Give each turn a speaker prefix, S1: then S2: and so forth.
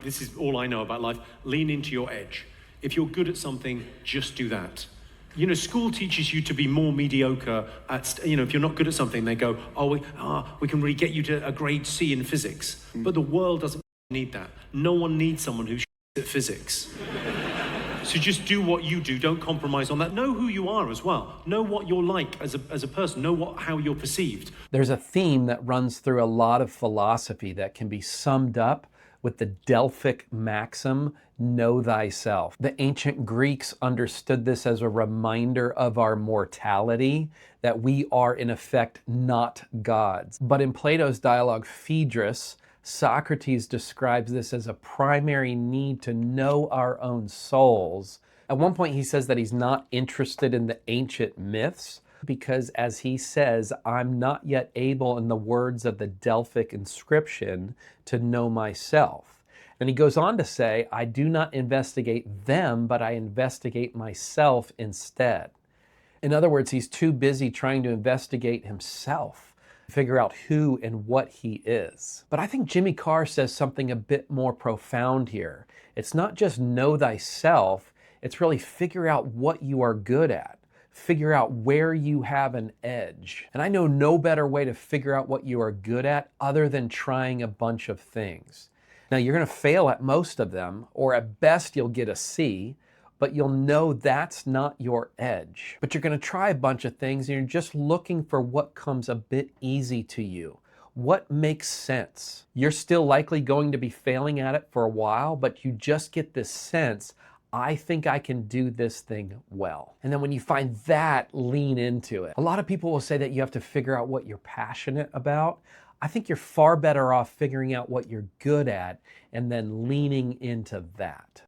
S1: This is all I know about life. Lean into your edge. If you're good at something, just do that. You know, school teaches you to be more mediocre at, if you're not good at something, they go, we can really get you to a grade C in physics. But the world doesn't need that. No one needs someone who's at physics. So just do what you do. Don't compromise on that. Know who you are as well. Know what you're like as a person. Know how you're perceived.
S2: There's a theme that runs through a lot of philosophy that can be summed up with the Delphic maxim, know thyself. The ancient Greeks understood this as a reminder of our mortality, that we are in effect not gods. But in Plato's dialogue Phaedrus, Socrates describes this as a primary need to know our own souls. At one point he says that he's not interested in the ancient myths because, as he says, I'm not yet able, in the words of the Delphic inscription, to know myself. And he goes on to say, I do not investigate them, but I investigate myself instead. In other words, he's too busy trying to investigate himself, figure out who and what he is. But I think Jimmy Carr says something a bit more profound here. It's not just know thyself, it's really figure out what you are good at. Figure out where you have an edge. And I know no better way to figure out what you are good at other than trying a bunch of things. Now, you're going to fail at most of them, or at best you'll get a C, but you'll know that's not your edge. But you're going to try a bunch of things and you're just looking for what comes a bit easy to you. What makes sense? You're still likely going to be failing at it for a while, but you just get this sense, I think I can do this thing well. And then when you find that, lean into it. A lot of people will say that you have to figure out what you're passionate about. I think you're far better off figuring out what you're good at and then leaning into that.